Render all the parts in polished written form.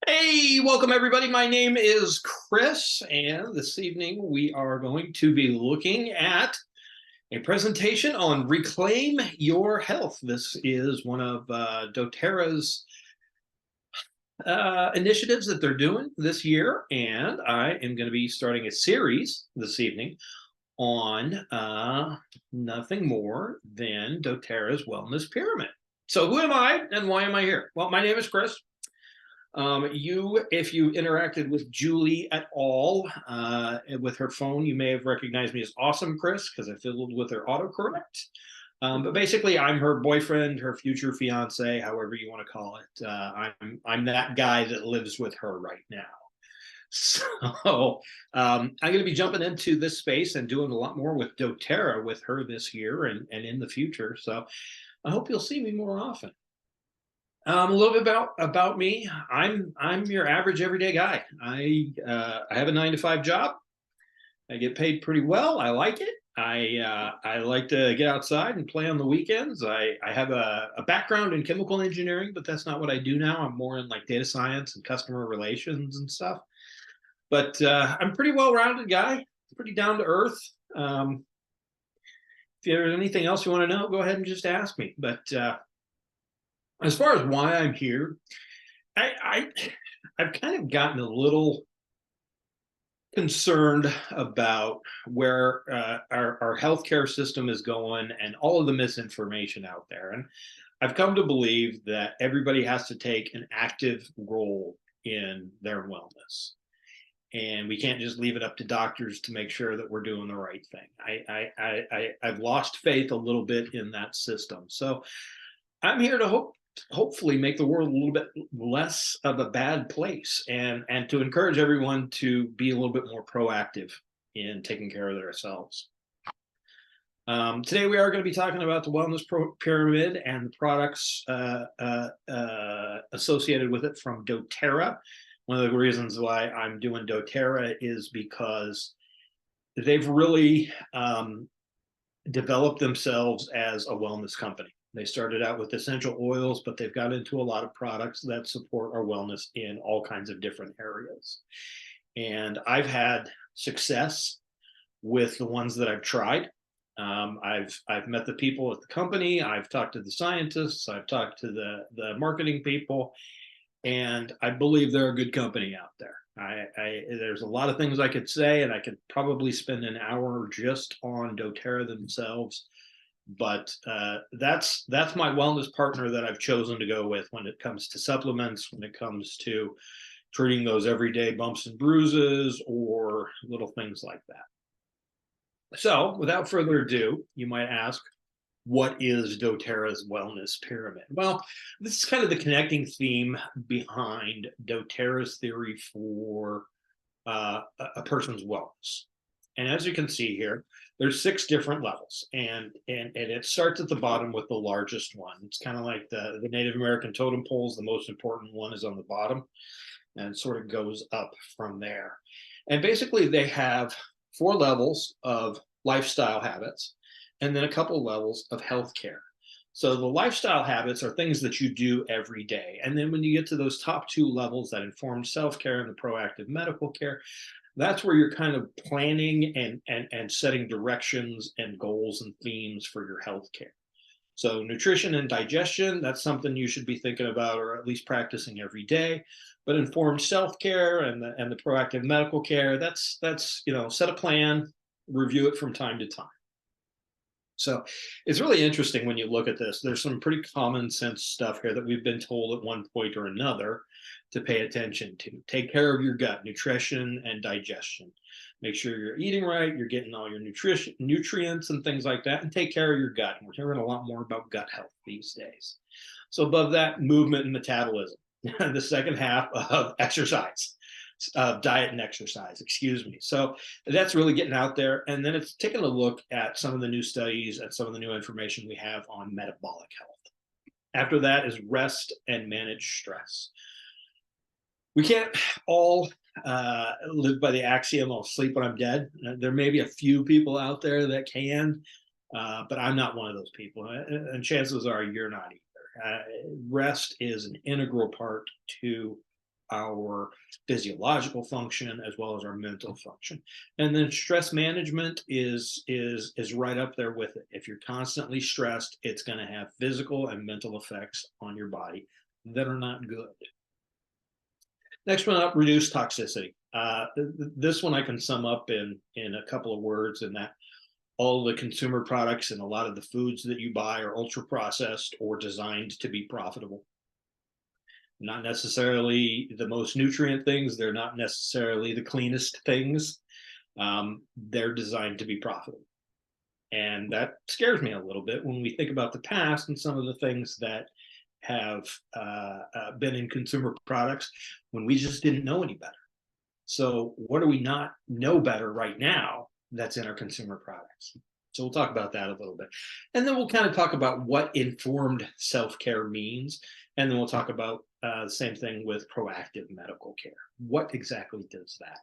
Hey, welcome everybody. My name is Chris, and this evening we are going to be looking at a presentation on Reclaim Your Health. This is one of doTERRA's initiatives that they're doing this year, and I am going to be starting a series this evening on nothing more than doTERRA's Wellness Pyramid. So who am I and why am I here? Well, my name is Chris. If you interacted with Julie at all with her phone, you may have recognized me as Awesome Chris because I fiddled with her autocorrect. But basically, I'm her boyfriend, her future fiance, however you want to call it. I'm that guy that lives with her right now. So I'm going to be jumping into this space and doing a lot more with doTERRA with her this year and in the future. So I hope you'll see me more often. A little bit about me. I'm your average everyday guy. I have a 9 to 5 job. I get paid pretty well. I like it. I like to get outside and play on the weekends. I have a background in chemical engineering, but that's not what I do now. I'm more in like data science and customer relations and stuff. But I'm a pretty well-rounded guy, pretty down to earth. If there's anything else you want to know, go ahead and just ask me. But as far as why I'm here, I've kind of gotten a little concerned about where our healthcare system is going and all of the misinformation out there. And I've come to believe that everybody has to take an active role in their wellness. And we can't just leave it up to doctors to make sure that we're doing the right thing. I've lost faith a little bit in that system. So I'm here to hopefully make the world a little bit less of a bad place and to encourage everyone to be a little bit more proactive in taking care of themselves. Today we are going to be talking about the wellness pyramid and the products associated with it from doTERRA. One of the reasons why I'm doing doTERRA is because they've really developed themselves as a wellness company. They started out with essential oils, but they've got into a lot of products that support our wellness in all kinds of different areas. And I've had success with the ones that I've tried. I've met the people at the company. I've talked to the scientists. I've talked to the marketing people, and I believe they're a good company out there. There's a lot of things I could say, and I could probably spend an hour just on doTERRA themselves. But that's my wellness partner that I've chosen to go with when it comes to supplements, when it comes to treating those everyday bumps and bruises or little things like that. So without further ado, you might ask, what is doTERRA's wellness pyramid? Well, this is kind of the connecting theme behind doTERRA's theory for a person's wellness. And as you can see here, there's 6 different levels, and it starts at the bottom with the largest one. It's kind of like the Native American totem poles. The most important one is on the bottom, and sort of goes up from there. And basically, they have 4 levels of lifestyle habits, and then a couple levels of healthcare. So the lifestyle habits are things that you do every day. And then when you get to those top 2 levels, that informed self-care and the proactive medical care, that's where you're kind of planning and setting directions and goals and themes for your healthcare. So nutrition and digestion, that's something you should be thinking about or at least practicing every day. But informed self-care and the proactive medical care, that's set a plan, review it from time to time. So it's really interesting when you look at this. There's some pretty common sense stuff here that we've been told at one point or another to pay attention to. Take care of your gut, nutrition and digestion. Make sure you're eating right, you're getting all your nutrients and things like that, and take care of your gut. And we're hearing a lot more about gut health these days. So above that, movement and metabolism. The second half of exercise. Diet and exercise, excuse me. So that's really getting out there. And then it's taking a look at some of the new studies and some of the new information we have on metabolic health. After that is rest and manage stress. We can't all live by the axiom, I'll sleep when I'm dead. There may be a few people out there that can, but I'm not one of those people. And chances are you're not either. Rest is an integral part to our physiological function as well as our mental function. And then stress management is right up there with it. If you're constantly stressed, it's going to have physical and mental effects on your body that are not good. Next one up, reduce toxicity. This one I can sum up in a couple of words, in that all the consumer products and a lot of the foods that you buy are ultra processed or designed to be profitable. Not necessarily the most nutrient things. They're not necessarily the cleanest things. They're designed to be profitable. And that scares me a little bit when we think about the past and some of the things that have been in consumer products when we just didn't know any better. So what do we not know better right now that's in our consumer products? So we'll talk about that a little bit. And then we'll kind of talk about what informed self-care means. And then we'll talk about the same thing with proactive medical care. What exactly does that?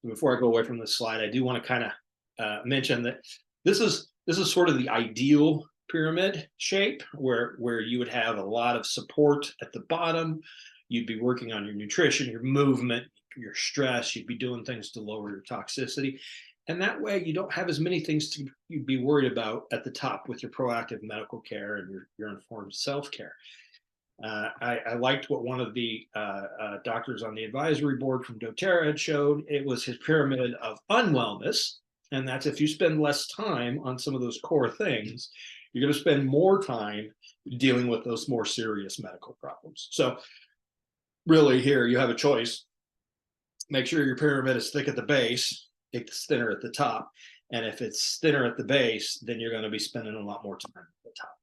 Before I go away from this slide, I do want to kind of mention that this is sort of the ideal pyramid shape, where you would have a lot of support at the bottom. You'd be working on your nutrition, your movement, your stress. You'd be doing things to lower your toxicity. And that way you don't have as many things to be worried about at the top with your proactive medical care and your informed self-care. I liked what one of the doctors on the advisory board from Doterra had showed. It was his pyramid of unwellness. And that's if you spend less time on some of those core things, you're going to spend more time dealing with those more serious medical problems. So really here you have a choice. Make sure your pyramid is thick at the base, it's thinner at the top. And if it's thinner at the base, then you're going to be spending a lot more time at the top.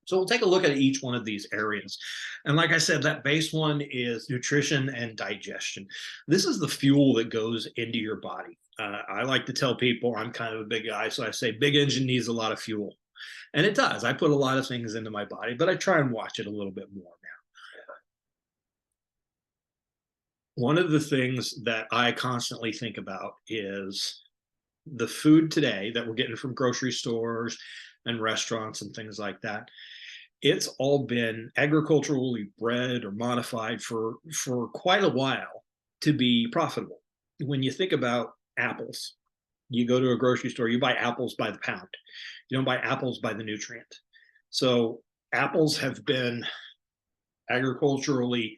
So we'll take a look at each one of these areas. And like I said, that base one is nutrition and digestion. This is the fuel that goes into your body. I like to tell people, I'm kind of a big guy, so I say big engine needs a lot of fuel. And it does. I put a lot of things into my body, but I try and watch it a little bit more now. One of the things that I constantly think about is the food today that we're getting from grocery stores and restaurants and things like that. It's all been agriculturally bred or modified for quite a while to be profitable. When you think about apples, you go to a grocery store, you buy apples by the pound. You don't buy apples by the nutrient. So apples have been agriculturally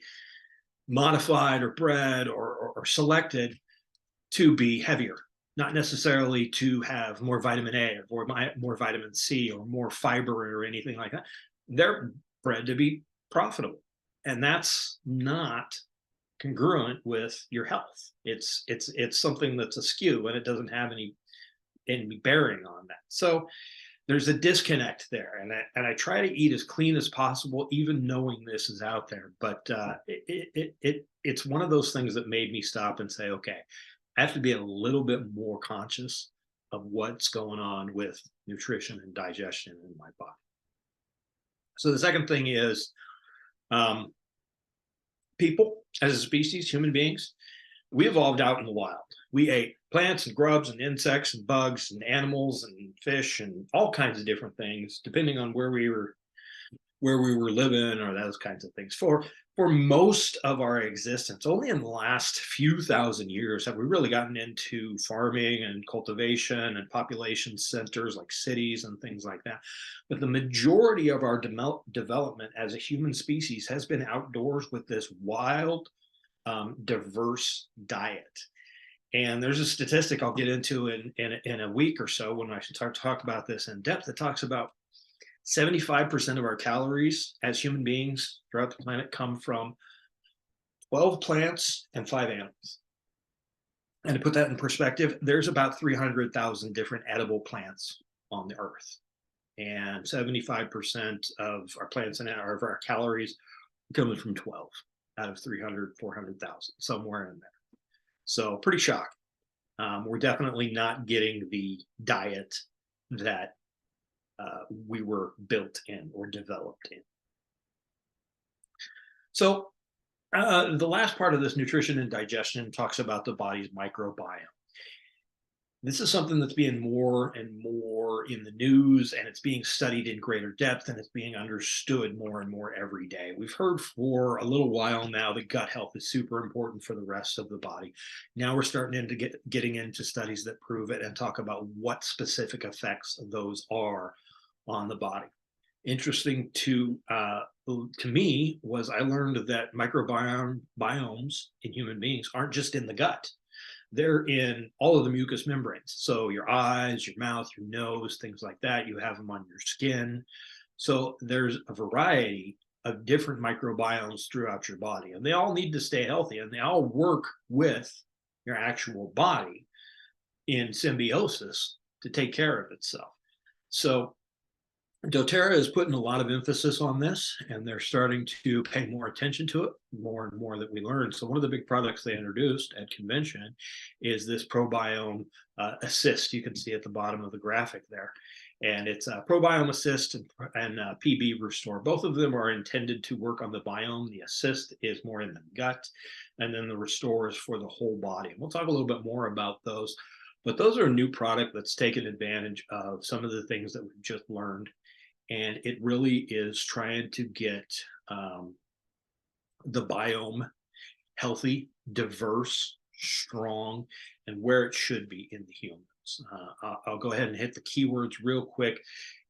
modified or bred or selected to be heavier, not necessarily to have more vitamin A or more vitamin C or more fiber or anything like that. They're bred to be profitable. And that's not congruent with your health. It's something that's askew, and it doesn't have any bearing on that. So there's a disconnect there, and I try to eat as clean as possible, even knowing this is out there. But it's one of those things that made me stop and say, okay, I have to be a little bit more conscious of what's going on with nutrition and digestion in my body. So the second thing is people as a species, human beings, we evolved out in the wild. We ate plants and grubs and insects and bugs and animals and fish and all kinds of different things, depending on where we were living or those kinds of things. For most of our existence, only in the last few thousand years have we really gotten into farming and cultivation and population centers like cities and things like that. But the majority of our development as a human species has been outdoors with this wild, diverse diet. And there's a statistic I'll get into in a week or so when I should talk about this in depth. That talks about 75% of our calories as human beings throughout the planet come from 12 plants and 5 animals. And to put that in perspective, there's about 300,000 different edible plants on the earth. And 75% of our plants and of our calories coming from 12 out of 300, 400,000, somewhere in there. So pretty shocking. We're definitely not getting the diet that we were built in or developed in. So the last part of this nutrition and digestion talks about the body's microbiome. This is something that's being more and more in the news, and it's being studied in greater depth, and it's being understood more and more every day. We've heard for a little while now that gut health is super important for the rest of the body. Now we're starting into getting into studies that prove it and talk about what specific effects those are on the body. Interesting to me was I learned that microbiomes in human beings aren't just in the gut, they're in all of the mucous membranes. So your eyes, your mouth, your nose, things like that. You have them on your skin. So there's a variety of different microbiomes throughout your body, and they all need to stay healthy, and they all work with your actual body in symbiosis to take care of itself. So doTERRA is putting a lot of emphasis on this, and they're starting to pay more attention to it more and more that we learn. So one of the big products they introduced at convention is this probiome assist. You can see at the bottom of the graphic there, and it's probiome assist and PB restore. Both of them are intended to work on the biome. The assist is more in the gut, and then the restore is for the whole body. And we'll talk a little bit more about those. But those are a new product that's taken advantage of some of the things that we've just learned, and it really is trying to get the biome healthy, diverse, strong, and where it should be in the humans. I'll go ahead and hit the keywords real quick.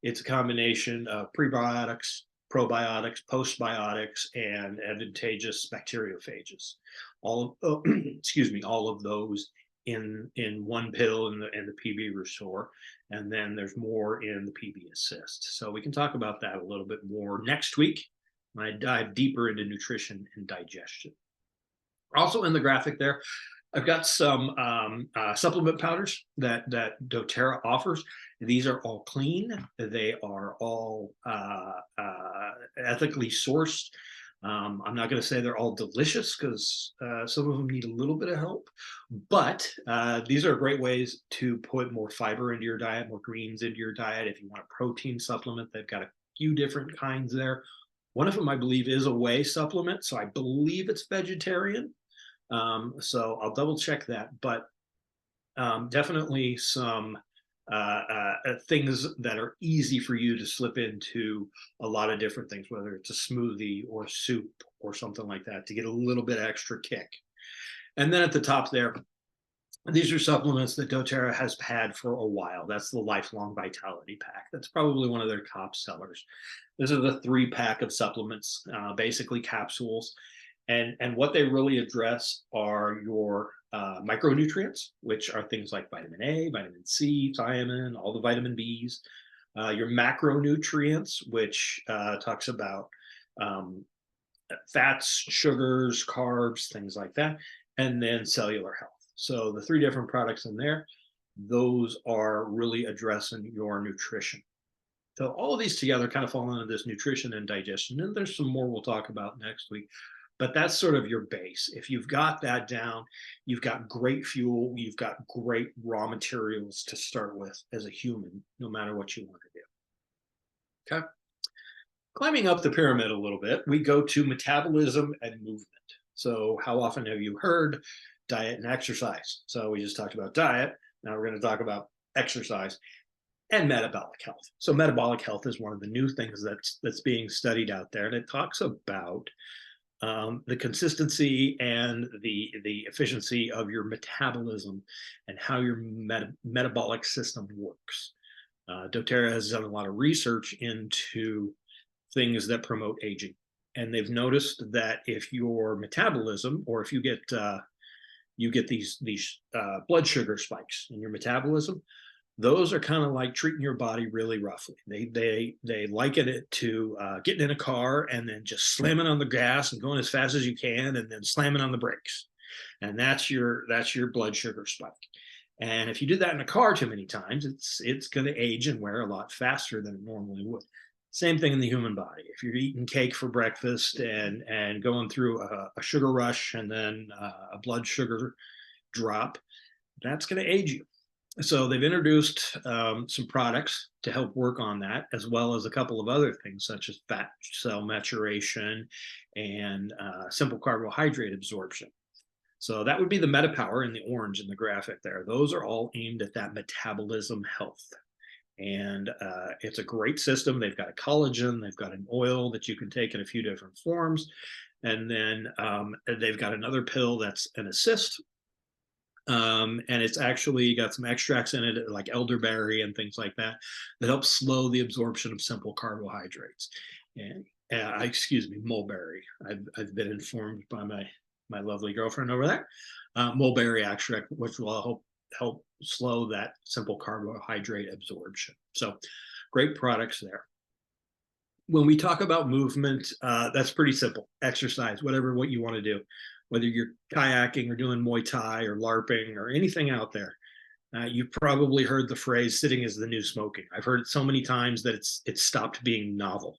It's a combination of prebiotics, probiotics, postbiotics, and advantageous bacteriophages. All of, excuse me, all of those in one pill in the PB Restore, and then there's more in the PB Assist. So we can talk about that a little bit more next week when I dive deeper into nutrition and digestion. Also in the graphic there, I've got some supplement powders that doTERRA offers. These are all clean. They are all ethically sourced. I'm not going to say they're all delicious because some of them need a little bit of help, but these are great ways to put more fiber into your diet, more greens into your diet. If you want a protein supplement, they've got a few different kinds there. One of them, I believe, is a whey supplement, so I believe it's vegetarian. So I'll double check that, but definitely some things that are easy for you to slip into a lot of different things, whether it's a smoothie or soup or something like that, to get a little bit extra kick. And then at the top there, these are supplements that doTERRA has had for a while. That's the Lifelong Vitality Pack. That's probably one of their top sellers. This is the 3-pack of supplements, basically capsules. And what they really address are your micronutrients, which are things like vitamin A, vitamin C, thiamine, all the vitamin Bs. Your macronutrients, which talks about fats, sugars, carbs, things like that, and then cellular health. So the 3 different products in there, those are really addressing your nutrition. So all of these together kind of fall into this nutrition and digestion, and there's some more we'll talk about next week. But that's sort of your base. If you've got that down, you've got great fuel, you've got great raw materials to start with as a human, no matter what you want to do. Okay. Climbing up the pyramid a little bit, we go to metabolism and movement. So how often have you heard diet and exercise? So we just talked about diet. Now we're going to talk about exercise and metabolic health. So metabolic health is one of the new things that's being studied out there, and it talks about the consistency and the efficiency of your metabolism and how your metabolic system works. doTERRA has done a lot of research into things that promote aging, and they've noticed that if your metabolism, or if you get these blood sugar spikes in your metabolism, those are kind of like treating your body really roughly. They liken it to getting in a car and then just slamming on the gas and going as fast as you can, and then slamming on the brakes, and that's your blood sugar spike. And if you do that in a car too many times, it's going to age and wear a lot faster than it normally would. Same thing in the human body. If you're eating cake for breakfast and going through a sugar rush and then a blood sugar drop, that's going to age you. So they've introduced some products to help work on that, as well as a couple of other things such as fat cell maturation and simple carbohydrate absorption. So that would be the MetaPower in the orange in the graphic there. Those are all aimed at that metabolism health. And it's a great system. They've got a collagen, they've got an oil that you can take in a few different forms. And then they've got another pill that's an assist. And it's actually got some extracts in it, like elderberry and things like that, that help slow the absorption of simple carbohydrates. And excuse me, mulberry. I've been informed by my lovely girlfriend over there. Mulberry extract, which will help slow that simple carbohydrate absorption. So great products there. When we talk about movement, that's pretty simple. Exercise, what you want to do, whether you're kayaking or doing Muay Thai or LARPing or anything out there. You've probably heard the phrase "sitting is the new smoking." I've heard it so many times that it's stopped being novel.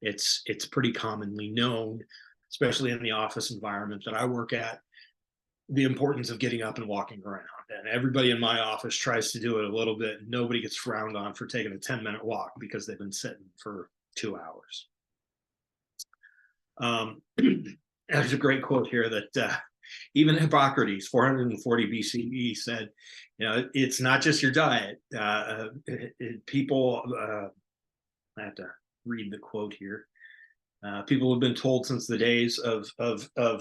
It's pretty commonly known, especially in the office environment that I work at, the importance of getting up and walking around. And everybody in my office tries to do it a little bit. Nobody gets frowned on for taking a 10-minute walk because they've been sitting for 2 hours. There's a great quote here that even Hippocrates, 440 BCE, said, it's not just your diet. People, I have to read the quote here. People have been told since the days of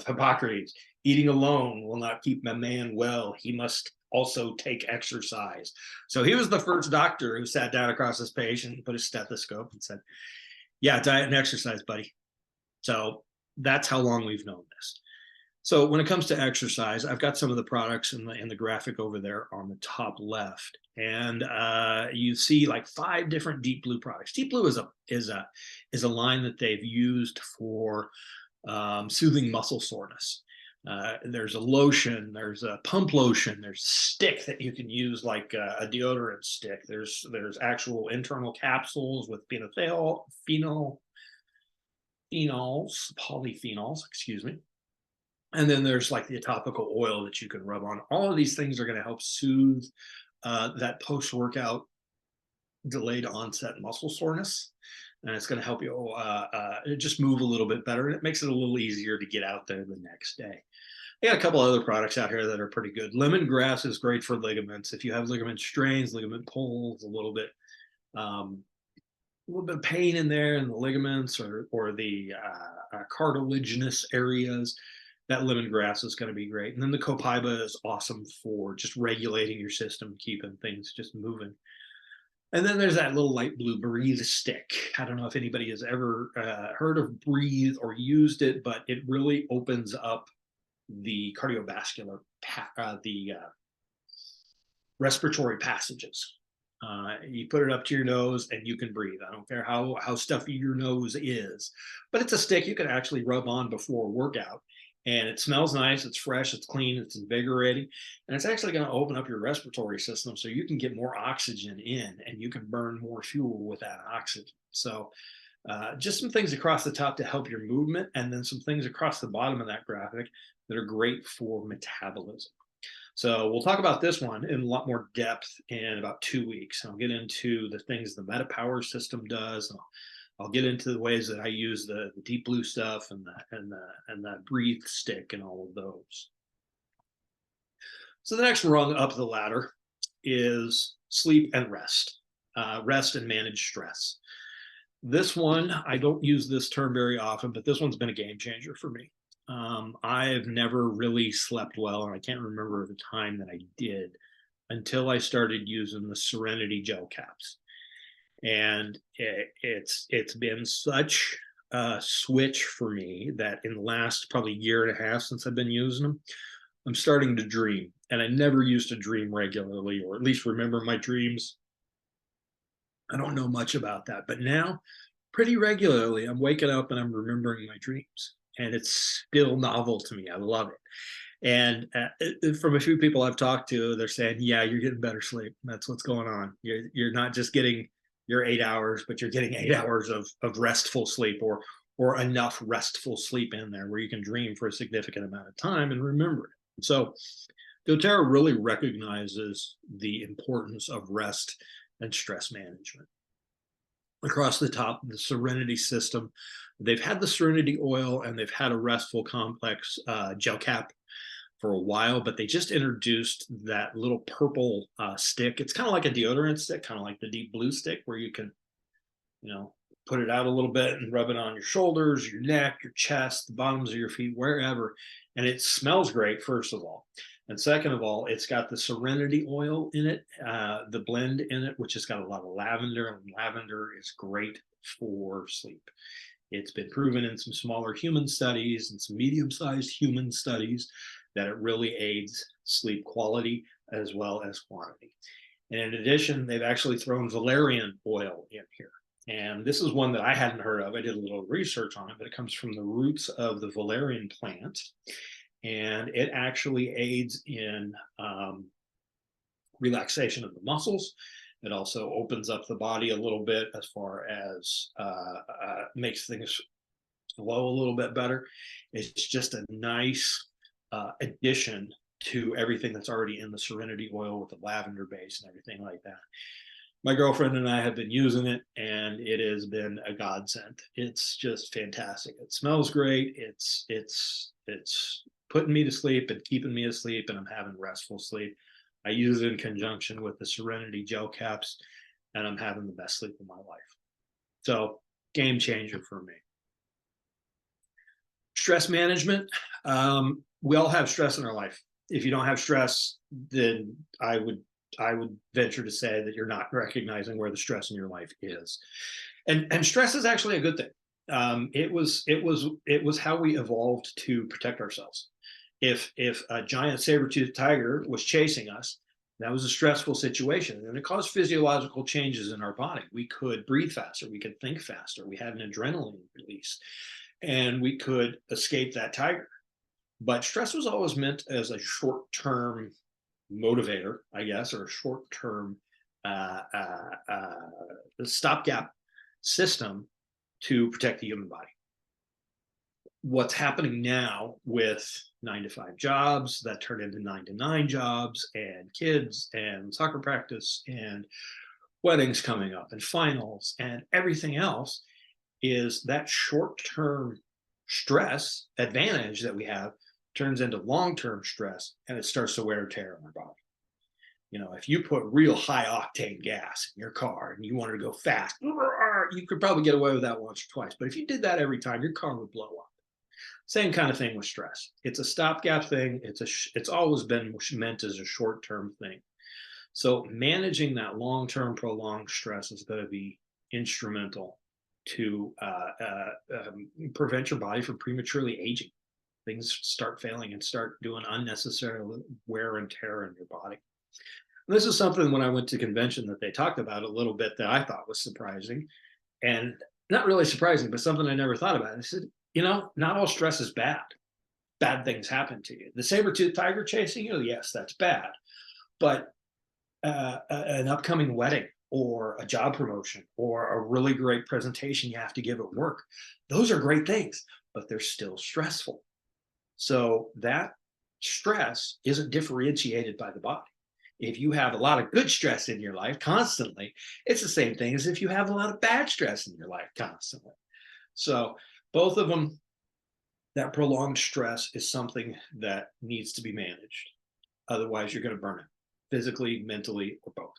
Hippocrates, eating alone will not keep a man well. He must also take exercise. So he was the first doctor who sat down across his patient, put his stethoscope and said, yeah, diet and exercise, buddy. So that's how long we've known this. So when it comes to exercise, I've got some of the products in the graphic over there on the top left, and you see like 5 different Deep Blue products. Deep Blue is a line that they've used for soothing muscle soreness. There's a lotion, there's a pump lotion, there's a stick that you can use like a deodorant stick. There's actual internal capsules with polyphenols, excuse me. And then there's like the topical oil that you can rub on. All of these things are going to help soothe that post-workout delayed onset muscle soreness. And it's going to help you just move a little bit better. And it makes it a little easier to get out there the next day. I got a couple other products out here that are pretty good. Lemongrass is great for ligaments. If you have ligament strains, ligament pulls, a little bit of pain in there in the ligaments or the cartilaginous areas, that lemongrass is going to be great. And then the copaiba is awesome for just regulating your system, keeping things just moving. And then there's that little light blue Breathe stick. I don't know if anybody has ever heard of Breathe or used it, but it really opens up the cardiovascular, the respiratory passages. You put it up to your nose and you can breathe. I don't care how stuffy your nose is, but it's a stick you can actually rub on before a workout. And it smells nice, it's fresh, it's clean, it's invigorating, and it's actually going to open up your respiratory system so you can get more oxygen in and you can burn more fuel with that oxygen. So just some things across the top to help your movement, and then some things across the bottom of that graphic that are great for metabolism. So we'll talk about this one in a lot more depth in about 2 weeks. I'll get into the things the MetaPower system does. I'll get into the ways that I use the Deep Blue stuff and the Breathe stick and all of those. So the next rung up the ladder is sleep and rest, rest and manage stress. This one, I don't use this term very often, but this one's been a game changer for me. I've never really slept well, and I can't remember the time that I did until I started using the Serenity gel caps. And it's been such a switch for me that in the last probably year and a half since I've been using them, I'm starting to dream. And I never used to dream regularly, or at least remember my dreams. I don't know much about that, but now pretty regularly I'm waking up and I'm remembering my dreams, and it's still novel to me. I love it. And from a few people I've talked to, they're saying, yeah, you're getting better sleep. That's what's going on. You're not just getting your 8 hours, but you're getting 8 hours of restful sleep, or enough restful sleep in there where you can dream for a significant amount of time and remember it. So Doterra really recognizes the importance of rest and stress management. Across the top, the Serenity system, they've had the Serenity oil and they've had a restful complex gel cap. for a while, but they just introduced that little purple stick. It's kind of like a deodorant stick, kind of like the deep blue stick, where you can, you know, put it out a little bit and rub it on your shoulders, your neck, your chest, the bottoms of your feet, wherever. And it smells great, first of all. And second of all, it's got the serenity oil in it, the blend in it, which has got a lot of lavender, and lavender is great for sleep. It's been proven in some smaller human studies and some medium-sized human studies that it really aids sleep quality as well as quantity. And in addition, they've actually thrown valerian oil in here. And this is one that I hadn't heard of. I did a little research on it, but it comes from the roots of the valerian plant. And it actually aids in relaxation of the muscles. It also opens up the body a little bit as far as makes things flow a little bit better. It's just a nice addition to everything that's already in the serenity oil with the lavender base and everything like that. My girlfriend and I have been using it, and it has been a godsend. It's just fantastic. It smells great. It's putting me to sleep and keeping me asleep, and I'm having restful sleep. I use it in conjunction with the Serenity gel caps, and I'm having the best sleep of my life. So, game changer for me. Stress management. We all have stress in our life. If you don't have stress, then I would venture to say that you're not recognizing where the stress in your life is. And stress is actually a good thing. It was how we evolved to protect ourselves. If a giant saber-toothed tiger was chasing us, that was a stressful situation, and it caused physiological changes in our body. We could breathe faster, we could think faster, we had an adrenaline release, and we could escape that tiger. But stress was always meant as a short-term motivator, I guess, or a short-term stopgap system to protect the human body. What's happening now with 9-to-5 jobs that turn into 9-to-9 jobs, and kids and soccer practice and weddings coming up and finals and everything else, is that short-term stress advantage that we have turns into long-term stress, and it starts to wear and tear on our body. You know, if you put real high octane gas in your car and you wanted to go fast, you could probably get away with that once or twice. But if you did that every time, your car would blow up. Same kind of thing with stress. It's a stopgap thing. It's always been meant as a short-term thing. So managing that long-term prolonged stress is going to be instrumental to prevent your body from prematurely aging. Things start failing and start doing unnecessary wear and tear in your body. And this is something when I went to convention that they talked about a little bit that I thought was surprising, and not really surprising, but something I never thought about. I said, you know, not all stress is bad. Bad things happen to you. The saber-toothed tiger chasing you, yes, that's bad. But an upcoming wedding or a job promotion or a really great presentation you have to give at work, those are great things, but they're still stressful. So that stress isn't differentiated by the body. If you have a lot of good stress in your life constantly, it's the same thing as if you have a lot of bad stress in your life constantly. So both of them, that prolonged stress is something that needs to be managed. Otherwise, you're going to burn it, physically, mentally, or both.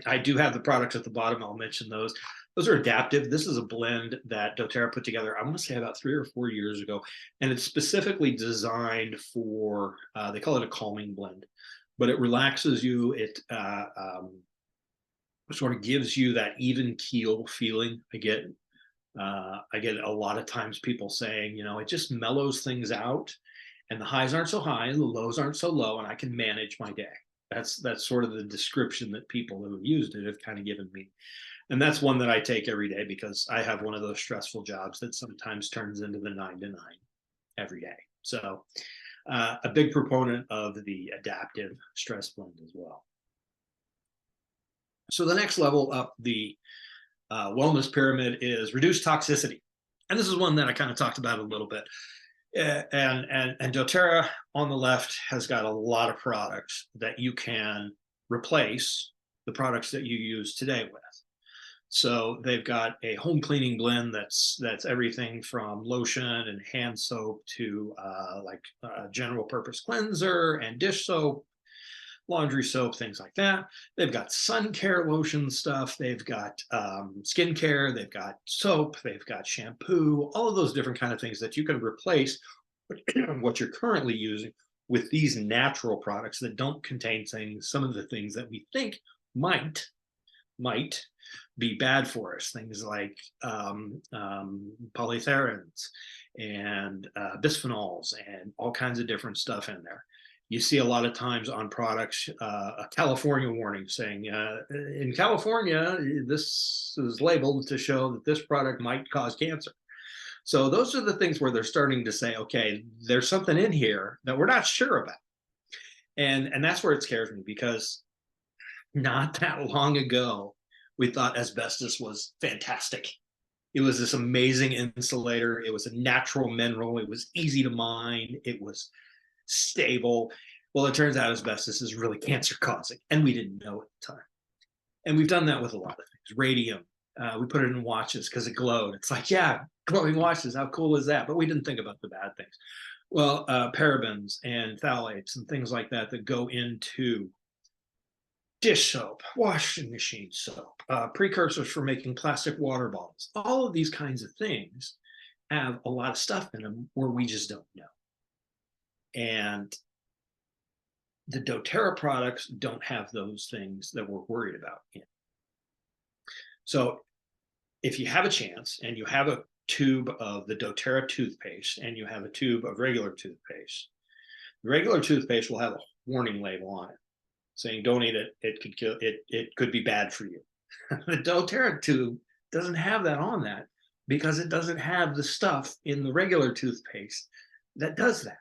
I do have the products at the bottom. I'll mention those. Those are adaptive. This is a blend that Doterra put together, I want to say about 3 or 4 years ago. And it's specifically designed for, they call it a calming blend, but it relaxes you. It sort of gives you that even keel feeling. I get a lot of times people saying, you know, it just mellows things out, and the highs aren't so high and the lows aren't so low, and I can manage my day. That's sort of the description that people who have used it have kind of given me. And that's one that I take every day because I have one of those stressful jobs that sometimes turns into the 9-to-9 every day. So a big proponent of the adaptive stress blend as well. So the next level up the wellness pyramid is reduced toxicity. And this is one that I kind of talked about a little bit. And Doterra on the left has got a lot of products that you can replace the products that you use today with. So they've got a home cleaning blend that's everything from lotion and hand soap to like general purpose cleanser and dish soap, laundry soap, things like that. They've got sun care lotion stuff. They've got skin care. They've got soap. They've got shampoo. All of those different kind of things that you can replace what you're currently using with these natural products that don't contain things, some of the things that we think might be bad for us, things like polytherins and bisphenols and all kinds of different stuff in there. You see a lot of times on products a California warning saying, in California, this is labeled to show that this product might cause cancer. So those are the things where they're starting to say, okay, there's something in here that we're not sure about. And that's where it scares me, because not that long ago, we thought asbestos was fantastic. It was this amazing insulator. It was a natural mineral. It was easy to mine. It was stable. Well, it turns out asbestos is really cancer causing, and we didn't know at the time. And we've done that with a lot of things. Radium, we put it in watches because it glowed. It's like, yeah, glowing watches, how cool is that? But we didn't think about the bad things. Well, parabens and phthalates and things like that that go into dish soap, washing machine soap, precursors for making plastic water bottles. All of these kinds of things have a lot of stuff in them where we just don't know. And the doTERRA products don't have those things that we're worried about in. So if you have a chance and you have a tube of the doTERRA toothpaste and you have a tube of regular toothpaste, the regular toothpaste will have a warning label on it saying don't eat it, it could kill it, it could be bad for you. The doTERRA tube doesn't have that on that because it doesn't have the stuff in the regular toothpaste that does that.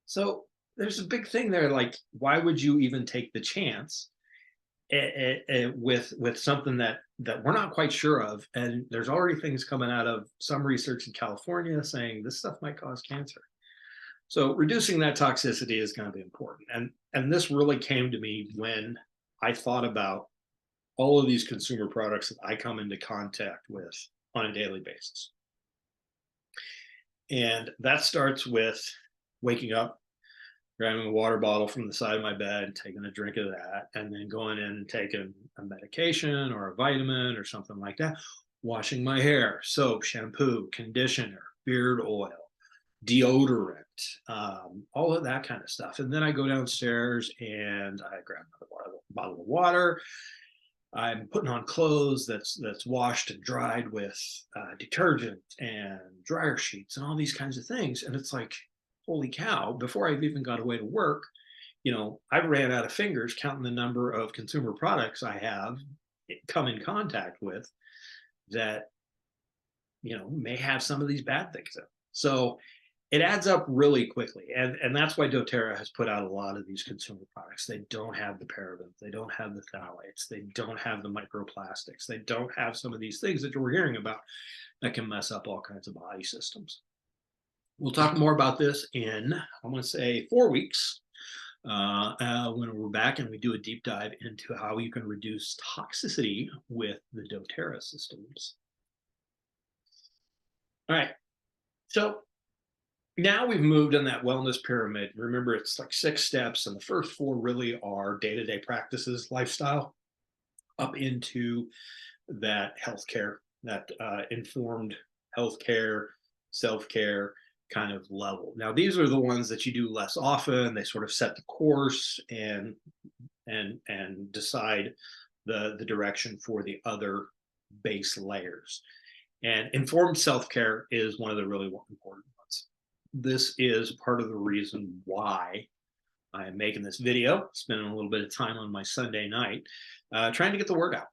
So there's a big thing there, like, why would you even take the chance with something that we're not quite sure of? And there's already things coming out of some research in California saying this stuff might cause cancer. So reducing that toxicity is going to be important. And this really came to me when I thought about all of these consumer products that I come into contact with on a daily basis. And that starts with waking up, grabbing a water bottle from the side of my bed, taking a drink of that, and then going in and taking a medication or a vitamin or something like that, washing my hair, soap, shampoo, conditioner, beard oil, deodorant, all of that kind of stuff. And then I go downstairs and I grab another bottle of water. I'm putting on clothes that's washed and dried with detergent and dryer sheets and all these kinds of things. And it's like, holy cow, before I've even got away to work, I ran out of fingers counting the number of consumer products I have come in contact with that, may have some of these bad things in. So it adds up really quickly. And that's why doTERRA has put out a lot of these consumer products. They don't have the parabens. They don't have the phthalates. They don't have the microplastics. They don't have some of these things that we're hearing about that can mess up all kinds of body systems. We'll talk more about this in, I want to say, 4 weeks when we're back and we do a deep dive into how you can reduce toxicity with the doTERRA systems. All right. So now we've moved on that wellness pyramid. Remember, it's like 6 steps, and the first 4 really are day-to-day practices, lifestyle, up into that healthcare, that informed healthcare, self-care kind of level. Now, these are the ones that you do less often. They sort of set the course and decide the direction for the other base layers. And informed self-care is one of the really important ones. This is part of the reason why I am making this video, spending a little bit of time on my Sunday night, trying to get the word out.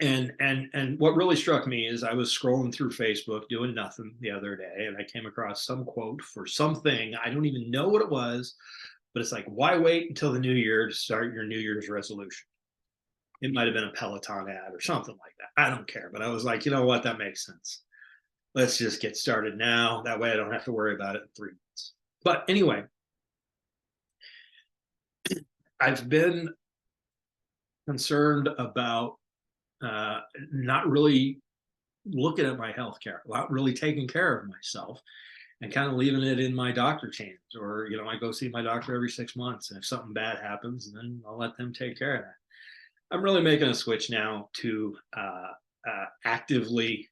And what really struck me is I was scrolling through Facebook doing nothing the other day, and I came across some quote for something. I don't even know what it was, but it's like, why wait until the new year to start your New Year's resolution? It might have been a Peloton ad or something like that. I don't care. But I was like, you know what? That makes sense. Let's just get started now. That way I don't have to worry about it in 3 months. But anyway, I've been concerned about not really looking at my healthcare, not really taking care of myself, and kind of leaving it in my doctor's hands. Or, I go see my doctor every 6 months, and if something bad happens, then I'll let them take care of that. I'm really making a switch now to actively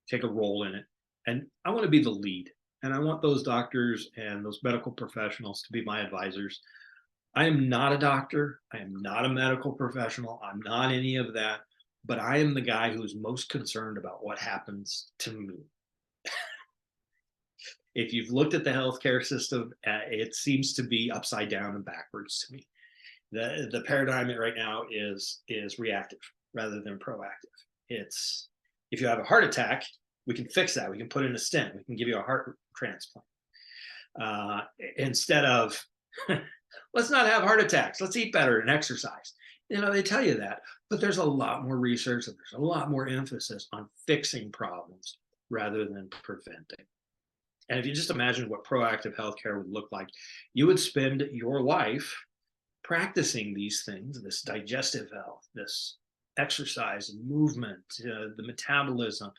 take a role in it. And I want to be the lead. And I want those doctors and those medical professionals to be my advisors. I am not a doctor. I am not a medical professional. I'm not any of that. But I am the guy who's most concerned about what happens to me. If you've looked at the healthcare system, it seems to be upside down and backwards to me. The paradigm right now is reactive rather than proactive. It's, if you have a heart attack, we can fix that. We can put in a stent. We can give you a heart transplant. Instead of let's not have heart attacks. Let's eat better and exercise. They tell you that, but there's a lot more research and there's a lot more emphasis on fixing problems rather than preventing. And if you just imagine what proactive healthcare would look like, you would spend your life practicing these things, this digestive health, this exercise and movement, the metabolism,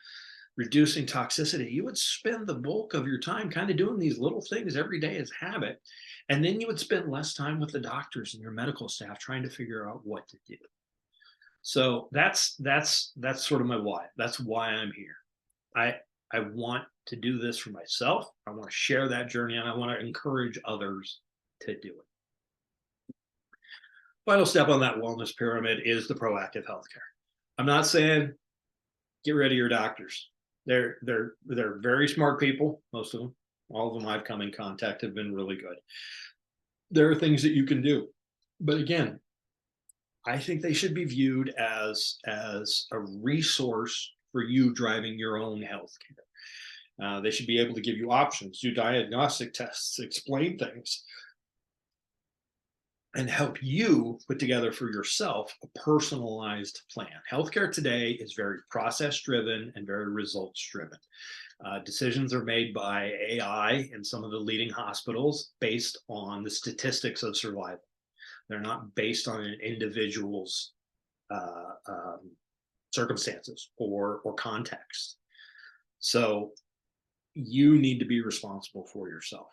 reducing toxicity. You would spend the bulk of your time kind of doing these little things every day as habit. And then you would spend less time with the doctors and your medical staff trying to figure out what to do. So that's sort of my why. That's why I'm here. I want to do this for myself. I want to share that journey, and I want to encourage others to do it. Final step on that wellness pyramid is the proactive healthcare. I'm not saying get rid of your doctors. They're very smart people, most of them. All of them I've come in contact have been really good. There are things that you can do, but again, I think they should be viewed as a resource for you driving your own healthcare. They should be able to give you options, do diagnostic tests, explain things, and help you put together for yourself a personalized plan. Healthcare today is very process driven and very results driven. Decisions are made by AI in some of the leading hospitals based on the statistics of survival. They're not based on an individual's circumstances or context. So you need to be responsible for yourself.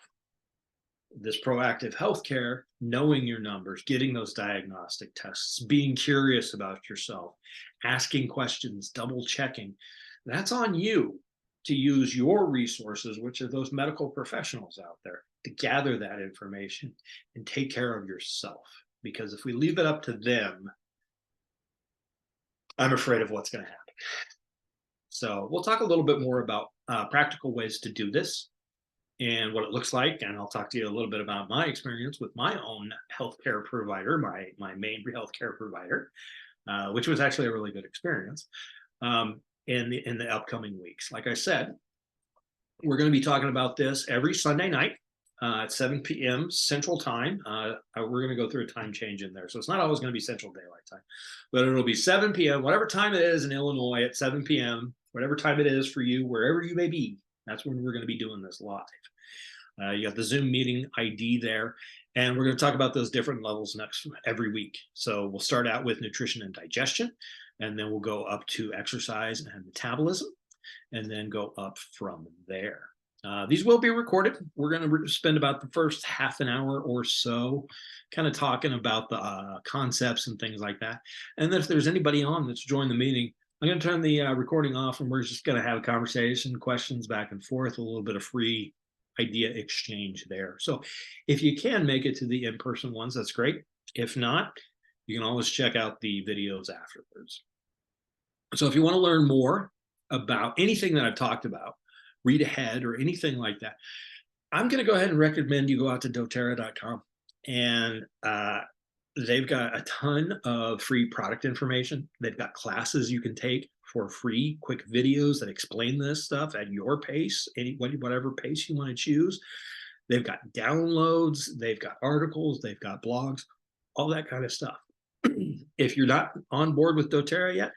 This proactive healthcare, knowing your numbers, getting those diagnostic tests, being curious about yourself, asking questions, double checking, that's on you to use your resources, which are those medical professionals out there, to gather that information and take care of yourself. Because if we leave it up to them, I'm afraid of what's going to happen. So we'll talk a little bit more about practical ways to do this and what it looks like. And I'll talk to you a little bit about my experience with my own healthcare provider, my main healthcare provider, which was actually a really good experience in the upcoming weeks. Like I said, we're going to be talking about this every Sunday night at 7 p.m. Central Time. We're going to go through a time change in there. So it's not always going to be Central Daylight Time, but it'll be 7 p.m., whatever time it is in Illinois at 7 p.m., whatever time it is for you, wherever you may be. That's when we're going to be doing this live. You have the Zoom meeting ID there, and we're going to talk about those different levels every week. So we'll start out with nutrition and digestion, and then we'll go up to exercise and metabolism, and then go up from there. These will be recorded. We're going to spend about the first half an hour or so kind of talking about the concepts and things like that. And then if there's anybody on that's joined the meeting, I'm going to turn the recording off, and we're just going to have a conversation, questions back and forth, a little bit of free idea exchange there. So if you can make it to the in-person ones, that's great. If not, you can always check out the videos afterwards. So if you want to learn more about anything that I've talked about, read ahead or anything like that, I'm going to go ahead and recommend you go out to doterra.com, and they've got a ton of free product information. They've got classes you can take for free, quick videos that explain this stuff at your pace, whatever pace you want to choose. They've got downloads, they've got articles, they've got blogs, all that kind of stuff. If you're not on board with doTERRA yet,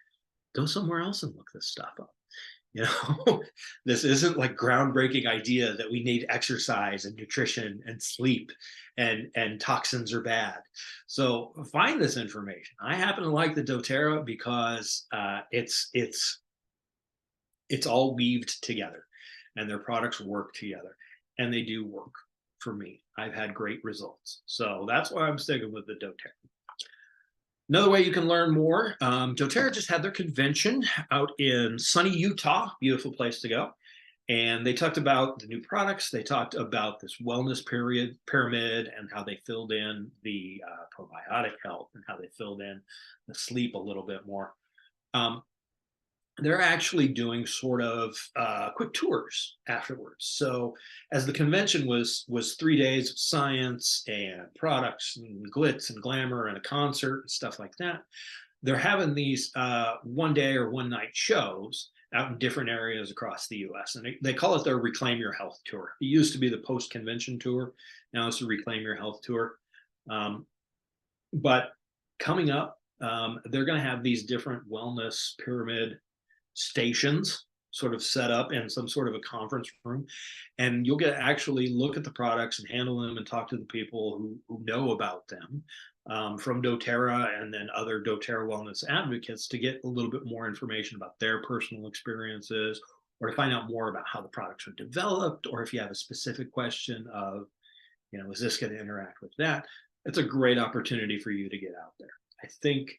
go somewhere else and look this stuff up. You know, this isn't like groundbreaking idea that we need exercise and nutrition and sleep and toxins are bad. So find this information. I happen to like the doTERRA because it's all weaved together and their products work together, and they do work for me. I've had great results. So that's why I'm sticking with the doTERRA. Another way you can learn more, doTERRA just had their convention out in sunny Utah, beautiful place to go. And they talked about the new products. They talked about this wellness pyramid and how they filled in the probiotic health and how they filled in the sleep a little bit more. They're actually doing sort of quick tours afterwards. So as the convention was 3 days of science and products and glitz and glamour and a concert and stuff like that, they're having these 1 day or 1 night shows out in different areas across the US. And they call it their Reclaim Your Health Tour. It used to be the post-convention tour. Now it's the Reclaim Your Health Tour. But coming up, they're going to have these different wellness pyramid stations sort of set up in some sort of a conference room, and you'll get to actually look at the products and handle them and talk to the people who know about them from doTERRA and then other doTERRA wellness advocates to get a little bit more information about their personal experiences, or to find out more about how the products are developed, or if you have a specific question of, you know, is this going to interact with that? It's a great opportunity for you to get out there. I think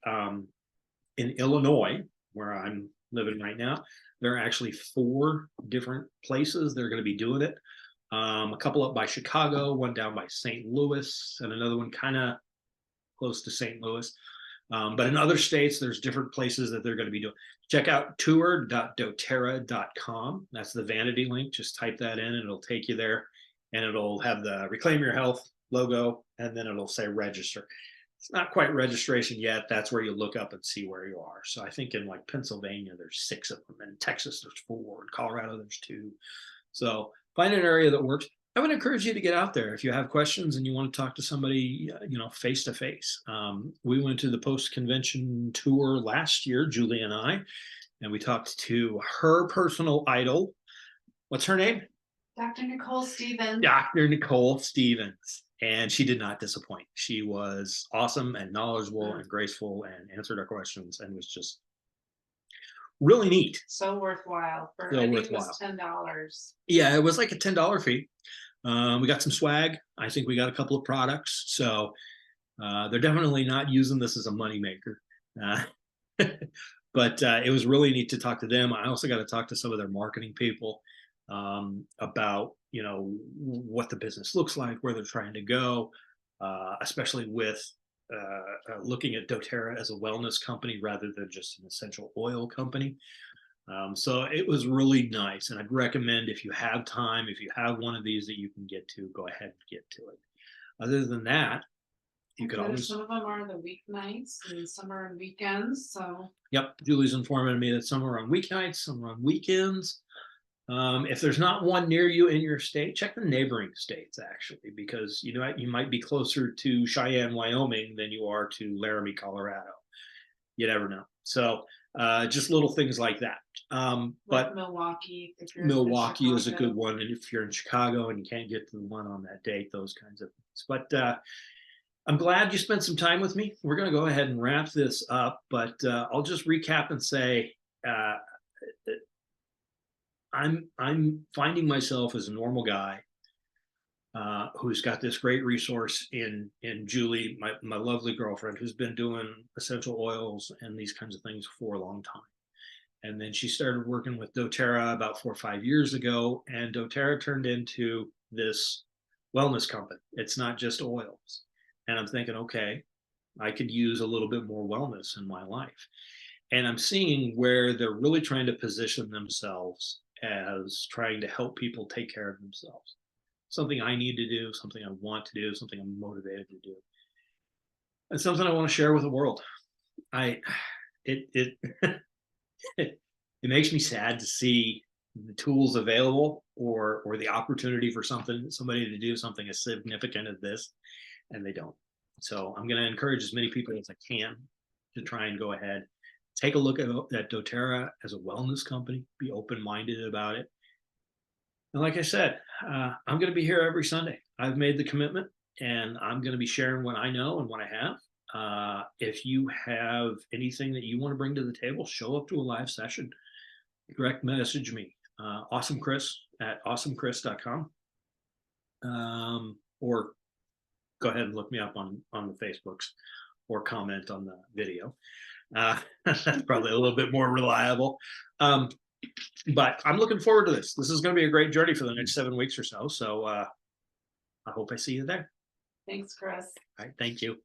in Illinois, where I'm living right now, there are actually 4 different places they're going to be doing it. A couple up by Chicago, one down by St. Louis, and another one kind of close to St. Louis. But in other states, there's different places that they're going to be doing. Check out tour.doterra.com. That's the vanity link. Just type that in and it'll take you there, and it'll have the Reclaim Your Health logo, and then it'll say register. It's not quite registration yet. That's where you look up and see where you are. So I think in like Pennsylvania, there's 6 of them. In Texas, there's 4. In Colorado, there's 2. So find an area that works. I would encourage you to get out there if you have questions and you want to talk to somebody, you know, face to face. We went to the post-convention tour last year, Julie and I, and we talked to her personal idol. What's her name? Dr. Nicole Stevens. Dr. Nicole Stevens. And she did not disappoint. She was awesome and knowledgeable and graceful and answered our questions and was just really neat. So worthwhile. I think it was $10. Yeah, it was like a $10 fee. We got some swag. I think we got a couple of products. So they're definitely not using this as a moneymaker. But it was really neat to talk to them. I also got to talk to some of their marketing people about, you know, what the business looks like, where they're trying to go, especially with looking at doTERRA as a wellness company rather than just an essential oil company. So it was really nice, and I'd recommend, if you have time, if you have one of these that you can get to, go ahead and get to it. Other than that, you could always. Some of them are the weeknights and some are on weekends. So Yep, Julie's informing me that some are on weeknights, some are on weekends. If there's not one near you in your state, check the neighboring states, actually, because you know you might be closer to Cheyenne, Wyoming than you are to Laramie, Colorado. You never know. So just little things like that. But Milwaukee is a good one. And if you're in Chicago and you can't get to the one on that date, those kinds of things. But I'm glad you spent some time with me. We're going to go ahead and wrap this up, but I'll just recap and say, I'm finding myself as a normal guy who's got this great resource in Julie, my lovely girlfriend, who's been doing essential oils and these kinds of things for a long time. And then she started working with doTERRA about 4 or 5 years ago, and doTERRA turned into this wellness company. It's not just oils. And I'm thinking, okay, I could use a little bit more wellness in my life. And I'm seeing where they're really trying to position themselves as trying to help people take care of themselves. Something I need to do, something I want to do, something I'm motivated to do. And something I want to share with the world. It makes me sad to see the tools available or the opportunity for somebody to do something as significant as this, and they don't. So I'm going to encourage as many people as I can to try and go ahead, take a look at Doterra as a wellness company, be open-minded about it. And like I said, I'm going to be here every Sunday. I've made the commitment, and I'm going to be sharing what I know and what I have. If you have anything that you want to bring to the table, show up to a live session. Direct message me, awesomechris at awesomechris.com, or go ahead and look me up on the Facebooks, or comment on the video. That's probably a little bit more reliable. But I'm looking forward to this. This is going to be a great journey for the next 7 weeks or so. So I hope I see you there. Thanks, Chris. All right. Thank you.